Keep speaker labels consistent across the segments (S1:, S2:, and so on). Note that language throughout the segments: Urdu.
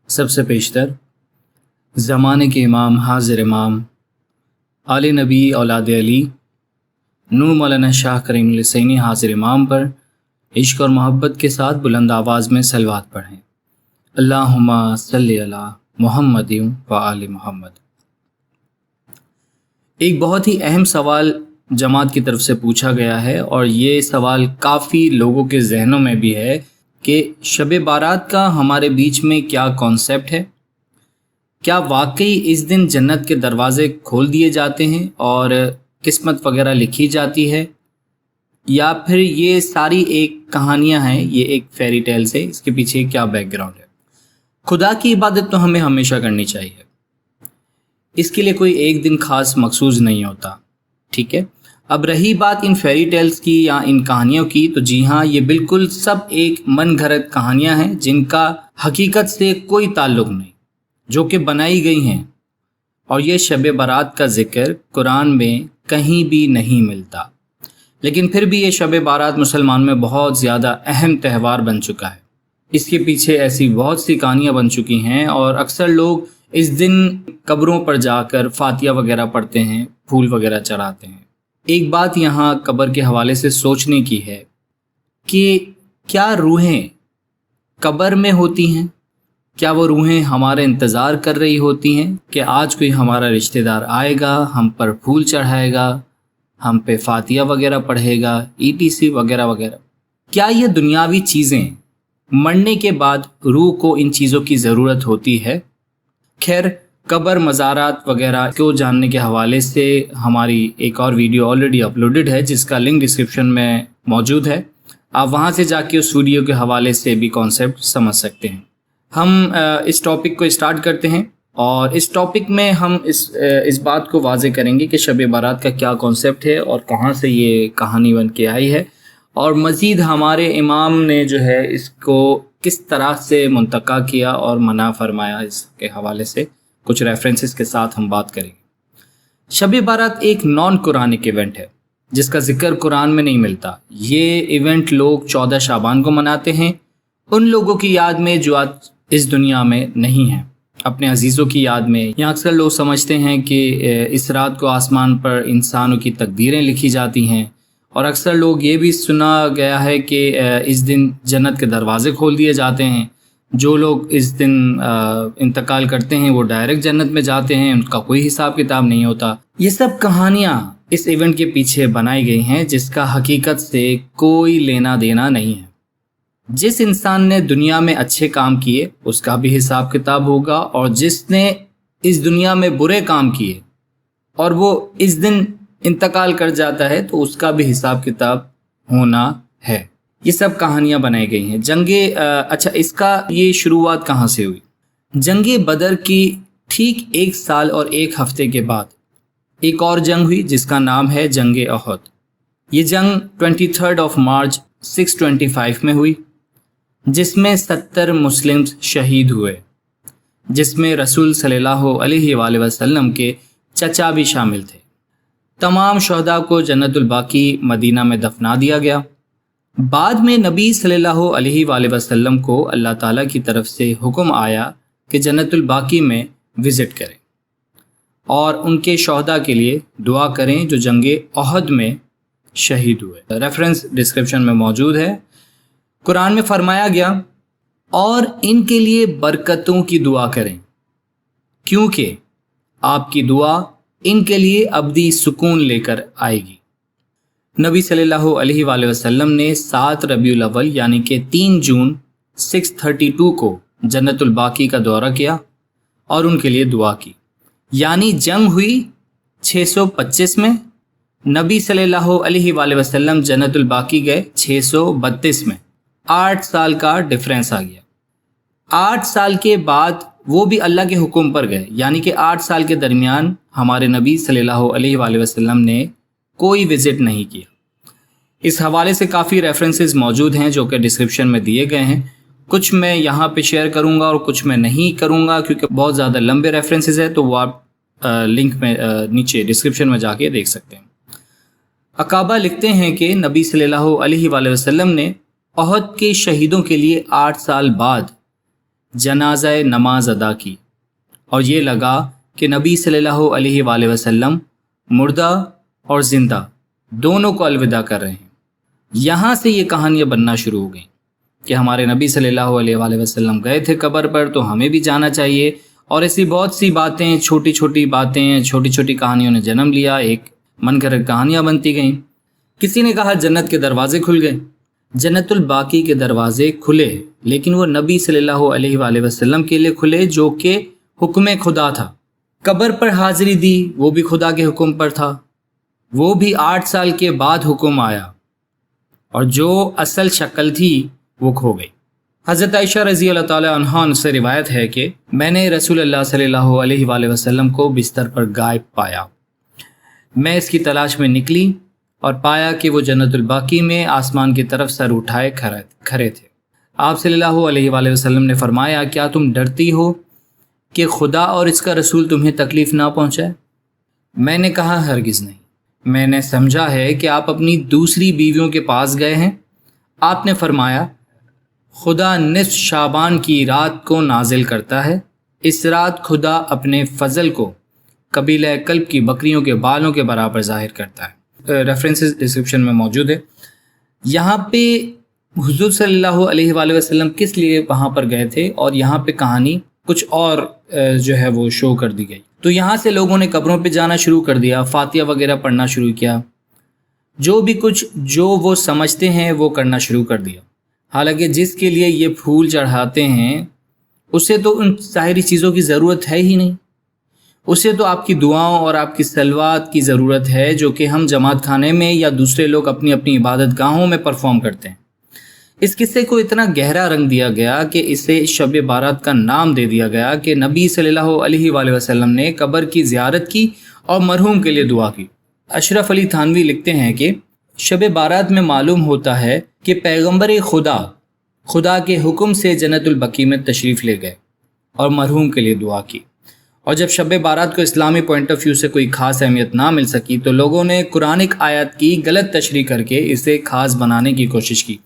S1: سب سے پیشتر زمانے کے امام حاضر امام آل نبی اولاد علی نور مولانا شاہ کریم الحسینی حاضر امام پر عشق اور محبت کے ساتھ بلند آواز میں صلوات پڑھیں۔ اللہم صلی علی محمد و آل محمد۔ ایک بہت ہی اہم سوال جماعت کی طرف سے پوچھا گیا ہے، اور یہ سوال کافی لوگوں کے ذہنوں میں بھی ہے کہ شب بارات کا ہمارے بیچ میں کیا کانسیپٹ ہے؟ کیا واقعی اس دن جنت کے دروازے کھول دیے جاتے ہیں اور قسمت وغیرہ لکھی جاتی ہے، یا پھر یہ ساری ایک کہانیاں ہیں، یہ ایک فیری ٹیلز ہے، اس کے پیچھے کیا بیک گراؤنڈ ہے؟ خدا کی عبادت تو ہمیں ہمیشہ کرنی چاہیے، اس کے لیے کوئی ایک دن خاص مخصوص نہیں ہوتا، ٹھیک ہے؟ اب رہی بات ان فیری ٹیلز کی یا ان کہانیوں کی، تو جی ہاں، یہ بالکل سب ایک من گھڑت کہانیاں ہیں جن کا حقیقت سے کوئی تعلق نہیں، جو کہ بنائی گئی ہیں، اور یہ شب بارات کا ذکر قرآن میں کہیں بھی نہیں ملتا، لیکن پھر بھی یہ شب بارات مسلمان میں بہت زیادہ اہم تہوار بن چکا ہے۔ اس کے پیچھے ایسی بہت سی کہانیاں بن چکی ہیں، اور اکثر لوگ اس دن قبروں پر جا کر فاتحہ وغیرہ پڑھتے ہیں، پھول وغیرہ چڑھاتے ہیں۔ ایک بات یہاں قبر کے حوالے سے سوچنے کی ہے کہ کیا روحیں قبر میں ہوتی ہیں؟ کیا وہ روحیں ہمارا انتظار کر رہی ہوتی ہیں کہ آج کوئی ہمارا رشتہ دار آئے گا، ہم پر پھول چڑھائے گا، ہم پہ فاتحہ وغیرہ پڑھے گا، ETC وغیرہ وغیرہ؟ کیا یہ دنیاوی چیزیں مرنے کے بعد روح کو ان چیزوں کی ضرورت ہوتی ہے؟ خیر، قبر، مزارات وغیرہ کو جاننے کے حوالے سے ہماری ایک اور ویڈیو آلریڈی اپلوڈڈ ہے، جس کا لنک ڈسکرپشن میں موجود ہے، آپ وہاں سے جا کے اس ویڈیو کے حوالے سے بھی کانسیپٹ سمجھ سکتے ہیں۔ ہم اس ٹاپک کو اسٹارٹ کرتے ہیں، اور اس ٹاپک میں ہم اس بات کو واضح کریں گے کہ شب بارات کا کیا کانسیپٹ ہے اور کہاں سے یہ کہانی بن کے آئی ہے، اور مزید ہمارے امام نے جو ہے اس کو کس طرح سے منتقا کیا اور منع فرمایا، اس کے حوالے سے کچھ ریفرنسز کے ساتھ ہم بات کریں گے۔ شب بارات ایک نان قرآنک ایونٹ ہے جس کا ذکر قرآن میں نہیں ملتا۔ یہ ایونٹ لوگ 14 شعبان کو مناتے ہیں، ان لوگوں کی یاد میں جو آج اس دنیا میں نہیں ہیں، اپنے عزیزوں کی یاد میں۔ یہاں اکثر لوگ سمجھتے ہیں کہ اس رات کو آسمان پر انسانوں کی تقدیریں لکھی جاتی ہیں، اور اکثر لوگ یہ بھی سنا گیا ہے کہ اس دن جنت کے دروازے کھول دیے جاتے ہیں۔ جو لوگ اس دن انتقال کرتے ہیں وہ ڈائریکٹ جنت میں جاتے ہیں، ان کا کوئی حساب کتاب نہیں ہوتا۔ یہ سب کہانیاں اس ایونٹ کے پیچھے بنائی گئی ہیں جس کا حقیقت سے کوئی لینا دینا نہیں ہے۔ جس انسان نے دنیا میں اچھے کام کیے اس کا بھی حساب کتاب ہوگا، اور جس نے اس دنیا میں برے کام کیے اور وہ اس دن انتقال کر جاتا ہے تو اس کا بھی حساب کتاب ہونا ہے۔ یہ سب کہانیاں بنائی گئی ہیں۔ اچھا، اس کا یہ شروعات کہاں سے ہوئی؟ جنگ بدر کی ٹھیک 1 سال اور 1 ہفتے کے بعد ایک اور جنگ ہوئی جس کا نام ہے جنگ احد۔ یہ جنگ 23 مارچ 625 میں ہوئی، جس میں 70 مسلم شہید ہوئے، جس میں رسول صلی اللہ علیہ وآلہ وسلم کے چچا بھی شامل تھے۔ تمام شہداء کو جنت الباقی مدینہ میں دفنا دیا گیا۔ بعد میں نبی صلی اللہ علیہ وآلہ وسلم کو اللہ تعالیٰ کی طرف سے حکم آیا کہ جنت الباقی میں وزٹ کریں اور ان کے شہداء کے لیے دعا کریں جو جنگ احد میں شہید ہوئے۔ ریفرنس ڈسکرپشن میں موجود ہے۔ قرآن میں فرمایا گیا، اور ان کے لیے برکتوں کی دعا کریں، کیونکہ آپ کی دعا ان کے لیے ابدی سکون لے کر آئے گی۔ نبی صلی اللہ علیہ وآلہ وسلم نے 7 ربیع الاول یعنی کہ 3 جون 632 کو جنت الباقی کا دورہ کیا اور ان کے لیے دعا کی، یعنی جنگ ہوئی 625 میں، نبی صلی اللہ علیہ وآلہ وسلم جنت الباقی گئے 632 میں۔ 8 سال کا ڈفرینس آ گیا۔ 8 سال کے بعد وہ بھی اللہ کے حکم پر گئے، یعنی کہ 8 سال کے درمیان ہمارے نبی صلی اللہ علیہ وآلہ وسلم نے کوئی وزٹ نہیں کیا۔ اس حوالے سے کافی ریفرنسز موجود ہیں جو کہ ڈسکرپشن میں دیے گئے ہیں، کچھ میں یہاں پہ شیئر کروں گا اور کچھ میں نہیں کروں گا کیونکہ بہت زیادہ لمبے ریفرنسز ہیں، تو وہ آپ لنک میں نیچے ڈسکرپشن میں جا کے دیکھ سکتے ہیں۔ عقابہ لکھتے ہیں کہ نبی صلی اللہ علیہ وآلہ وسلم نے احد کے شہیدوں کے لیے 8 سال بعد جنازہ نماز ادا کی، اور یہ لگا کہ نبی صلی اللہ علیہ وآلہ وسلم مردہ اور زندہ دونوں کو الوداع کر رہے ہیں۔ یہاں سے یہ کہانیاں بننا شروع ہو گئیں کہ ہمارے نبی صلی اللہ علیہ وآلہ وسلم گئے تھے قبر پر تو ہمیں بھی جانا چاہیے، اور ایسی بہت سی باتیں، چھوٹی چھوٹی باتیں، چھوٹی چھوٹی کہانیوں نے جنم لیا، ایک من گھڑت کہانیاں بنتی گئیں۔ کسی نے کہا جنت کے دروازے کھل گئے، جنت الباقی کے دروازے کھلے، لیکن وہ نبی صلی اللہ علیہ وآلہ وسلم کے لیے کھلے جو کہ حکم خدا تھا۔ قبر پر حاضری دی، وہ بھی خدا کے حکم پر تھا، وہ بھی 8 سال کے بعد حکم آیا، اور جو اصل شکل تھی وہ کھو گئی۔ حضرت عائشہ رضی اللہ تعالیٰ عنہا سے روایت ہے کہ میں نے رسول اللہ صلی اللہ علیہ وآلہ وسلم کو بستر پر غائب پایا۔ میں اس کی تلاش میں نکلی اور پایا کہ وہ جنت الباقی میں آسمان کی طرف سر اٹھائے کھڑے تھے۔ آپ صلی اللہ علیہ وآلہ وسلم نے فرمایا، کیا تم ڈرتی ہو کہ خدا اور اس کا رسول تمہیں تکلیف نہ پہنچائے؟ میں نے کہا ہرگز نہیں، میں نے سمجھا ہے کہ آپ اپنی دوسری بیویوں کے پاس گئے ہیں۔ آپ نے فرمایا، خدا نصف شعبان کی رات کو نازل کرتا ہے، اس رات خدا اپنے فضل کو قبیلہ کلب کی بکریوں کے بالوں کے برابر ظاہر کرتا ہے۔ ریفرنسز ڈسکرپشن میں موجود ہے۔ یہاں پہ حضور صلی اللہ علیہ وآلہ وسلم کس لیے وہاں پر گئے تھے، اور یہاں پہ کہانی کچھ اور جو ہے وہ شو کر دی گئی۔ تو یہاں سے لوگوں نے قبروں پہ جانا شروع کر دیا، فاتحہ وغیرہ پڑھنا شروع کیا، جو بھی کچھ جو وہ سمجھتے ہیں وہ کرنا شروع کر دیا۔ حالانکہ جس کے لیے یہ پھول چڑھاتے ہیں اسے تو ان ظاہری چیزوں کی ضرورت ہے ہی نہیں، اسے تو آپ کی دعاؤں اور آپ کی صلوات کی ضرورت ہے، جو کہ ہم جماعت خانے میں یا دوسرے لوگ اپنی اپنی عبادت گاہوں میں پرفارم کرتے ہیں۔ اس قصے کو اتنا گہرا رنگ دیا گیا کہ اسے شب بارات کا نام دے دیا گیا کہ نبی صلی اللہ علیہ وآلہ وسلم نے قبر کی زیارت کی اور مرحوم کے لیے دعا کی۔ اشرف علی تھانوی لکھتے ہیں کہ شب بارات میں معلوم ہوتا ہے کہ پیغمبر خدا کے حکم سے جنت البقیع میں تشریف لے گئے اور مرحوم کے لیے دعا کی، اور جب شب بارات کو اسلامی پوائنٹ آف ویو سے کوئی خاص اہمیت نہ مل سکی تو لوگوں نے قرآنک آیات کی غلط تشریح کر کے اسے خاص بنانے کی کوشش کی۔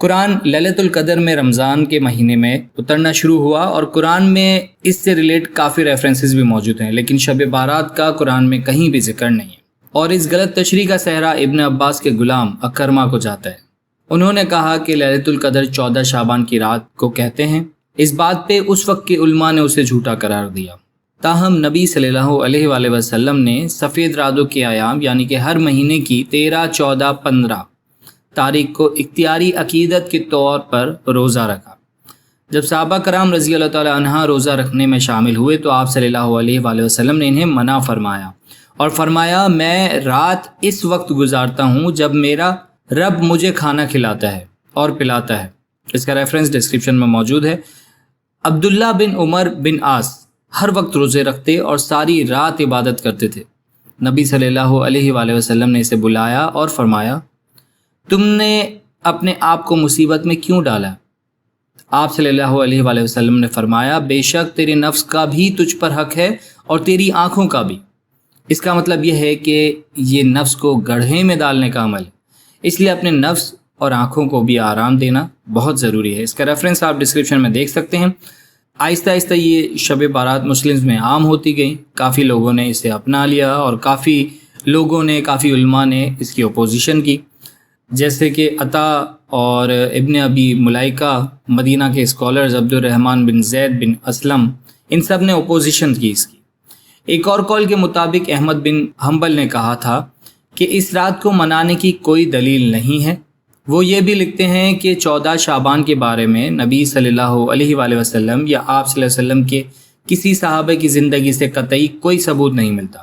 S1: قرآن لیلۃ القدر میں رمضان کے مہینے میں اترنا شروع ہوا، اور قرآن میں اس سے ریلیٹ کافی ریفرنسز بھی موجود ہیں، لیکن شب بارات کا قرآن میں کہیں بھی ذکر نہیں ہے، اور اس غلط تشریح کا صحرا ابن عباس کے غلام اکرمہ کو جاتا ہے۔ انہوں نے کہا کہ لیلۃ القدر 14 شعبان کی رات کو کہتے ہیں۔ اس بات پہ اس وقت کے علماء نے اسے جھوٹا قرار دیا، تاہم نبی صلی اللہ علیہ وآلہ وسلم نے سفید راتوں کے ایام یعنی کہ ہر مہینے کی 13، 14، 15 تاریخ کو اختیاری عقیدت کے طور پر روزہ رکھا۔ جب صحابہ کرام رضی اللہ تعالی عنہ روزہ رکھنے میں شامل ہوئے تو آپ صلی اللہ علیہ وآلہ وسلم نے انہیں منع فرمایا اور فرمایا، میں رات اس وقت گزارتا ہوں جب میرا رب مجھے کھانا کھلاتا ہے اور پلاتا ہے۔ اس کا ریفرنس ڈسکرپشن میں موجود ہے۔ عبداللہ بن عمر بن عاص ہر وقت روزے رکھتے اور ساری رات عبادت کرتے تھے۔ نبی صلی اللہ علیہ وآلہ وسلم نے اسے بلایا اور فرمایا، تم نے اپنے آپ کو مصیبت میں کیوں ڈالا؟ آپ صلی اللہ علیہ وآلہ وسلم نے فرمایا، بے شک تیرے نفس کا بھی تجھ پر حق ہے اور تیری آنکھوں کا بھی۔ اس کا مطلب یہ ہے کہ یہ نفس کو گڑھے میں ڈالنے کا عمل ہے، اس لیے اپنے نفس اور آنکھوں کو بھی آرام دینا بہت ضروری ہے۔ اس کا ریفرنس آپ ڈسکرپشن میں دیکھ سکتے ہیں۔ آہستہ آہستہ یہ شب بارات مسلمز میں عام ہوتی گئی، کافی لوگوں نے اسے اپنا لیا اور کافی علماء نے اس کی اپوزیشن کی، جیسے کہ عطا اور ابن ابی ملائکہ، مدینہ کے اسکالرز عبد الرحمن بن زید بن اسلم، ان سب نے اپوزیشن کی اس کی۔ ایک اور قول کے مطابق احمد بن حنبل نے کہا تھا کہ اس رات کو منانے کی کوئی دلیل نہیں ہے۔ وہ یہ بھی لکھتے ہیں کہ 14 شعبان کے بارے میں نبی صلی اللہ علیہ وآلہ وسلم یا آپ صلی اللہ علیہ وسلم کے کسی صحابہ کی زندگی سے قطعی کوئی ثبوت نہیں ملتا۔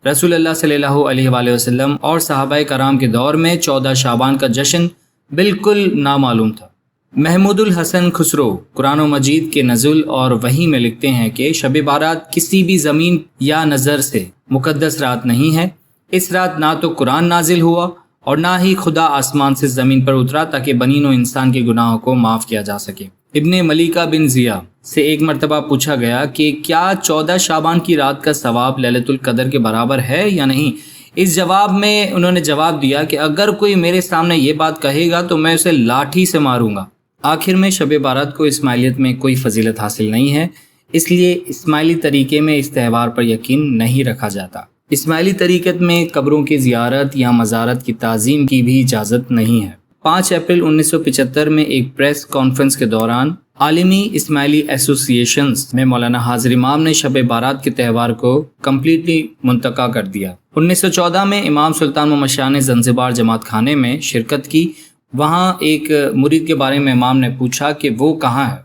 S1: رسول اللہ صلی اللہ علیہ وآلہ وسلم اور صحابہ کرام کے دور میں 14 شعبان کا جشن بالکل نامعلوم تھا۔ محمود الحسن خسرو قرآن و مجید کے نزول اور وحی میں لکھتے ہیں کہ شب بارات کسی بھی زمین یا نظر سے مقدس رات نہیں ہے۔ اس رات نہ تو قرآن نازل ہوا اور نہ ہی خدا آسمان سے زمین پر اترا تاکہ بنی و انسان کے گناہوں کو معاف کیا جا سکے۔ ابن ملیکہ بن ضیاء سے ایک مرتبہ پوچھا گیا کہ کیا 14 شعبان کی رات کا ثواب لیلۃ القدر کے برابر ہے یا نہیں؟ اس جواب میں انہوں نے جواب دیا کہ اگر کوئی میرے سامنے یہ بات کہے گا تو میں اسے لاٹھی سے ماروں گا۔ آخر میں شب بارات کو اسماعیلیت میں کوئی فضیلت حاصل نہیں ہے، اس لیے اسماعیلی طریقے میں اس تہوار پر یقین نہیں رکھا جاتا۔ اسماعیلی طریقت میں قبروں کی زیارت یا مزارت کی تعظیم کی بھی اجازت نہیں ہے۔ 5 اپریل 1975 میں ایک پریس کانفرنس کے دوران عالمی اسماعیلی ایسوسی ایشنز میں مولانا حاضر امام نے شب بارات کے تہوار کو کمپلیٹلی منتقع کر دیا۔ 1914 میں امام سلطان محمد شاہ نے زنزبار جماعت خانے میں شرکت کی۔ وہاں ایک مرید کے بارے میں امام نے پوچھا کہ وہ کہاں ہے،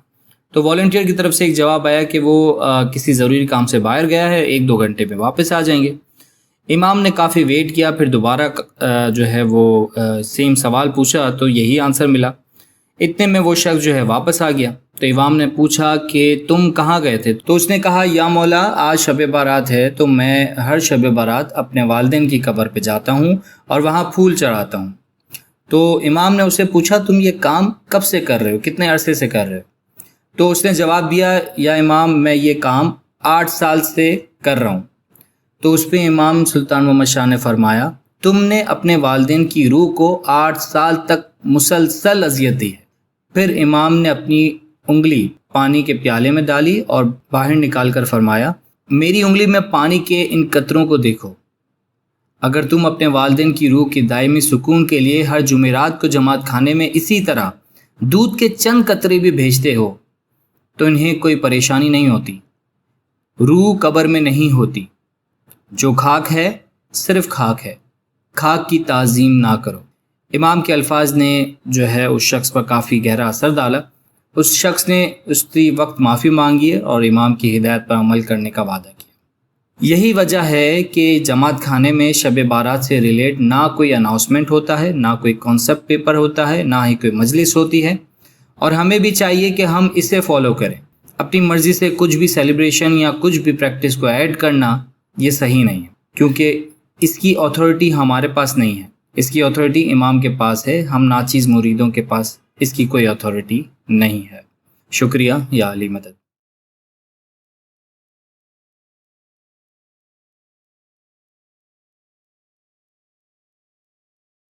S1: تو والنٹیئر کی طرف سے ایک جواب آیا کہ وہ کسی ضروری کام سے باہر گیا ہے، 1-2 گھنٹے میں واپس آ جائیں گے۔ امام نے کافی ویٹ کیا، پھر دوبارہ جو ہے وہ سیم سوال پوچھا تو یہی آنسر ملا۔ اتنے میں وہ شخص جو ہے واپس آ گیا، تو امام نے پوچھا کہ تم کہاں گئے تھے؟ تو اس نے کہا یا مولا آج شب بارات ہے تو میں ہر شب بارات اپنے والدین کی قبر پہ جاتا ہوں اور وہاں پھول چڑھاتا ہوں۔ تو امام نے اسے پوچھا تم یہ کام کب سے کر رہے ہو، کتنے عرصے سے کر رہے ہو؟ تو اس نے جواب دیا یا امام میں یہ کام 8 سال سے کر رہا ہوں۔ تو اس پہ امام سلطان محمد شاہ نے فرمایا تم نے اپنے والدین کی روح کو 8 سال تک مسلسل اذیت دی ہے۔ پھر امام نے اپنی انگلی پانی کے پیالے میں ڈالی اور باہر نکال کر فرمایا میری انگلی میں پانی کے ان قطروں کو دیکھو، اگر تم اپنے والدین کی روح کی دائمی سکون کے لیے ہر جمعرات کو جماعت خانے میں اسی طرح دودھ کے چند قطرے بھی بھیجتے ہو تو انہیں کوئی پریشانی نہیں ہوتی۔ روح قبر میں نہیں ہوتی، جو خاک ہے صرف خاک ہے، خاک کی تعظیم نہ کرو۔ امام کے الفاظ نے جو ہے اس شخص پر کافی گہرا اثر ڈالا۔ اس شخص نے اسی وقت معافی مانگی اور امام کی ہدایت پر عمل کرنے کا وعدہ کیا۔ یہی وجہ ہے کہ جماعت خانے میں شب بارات سے ریلیٹ نہ کوئی اناؤنسمنٹ ہوتا ہے، نہ کوئی کانسیپٹ پیپر ہوتا ہے، نہ ہی کوئی مجلس ہوتی ہے، اور ہمیں بھی چاہیے کہ ہم اسے فالو کریں۔ اپنی مرضی سے کچھ بھی سیلیبریشن یا کچھ بھی پریکٹس کو ایڈ کرنا یہ صحیح نہیں ہے، کیونکہ اس کی اتھارٹی ہمارے پاس نہیں ہے، اس کی اتھارٹی امام کے پاس ہے، ہم ناچیز مریدوں کے پاس اس کی کوئی اتھارٹی نہیں ہے۔ شکریہ، یا علی مدد۔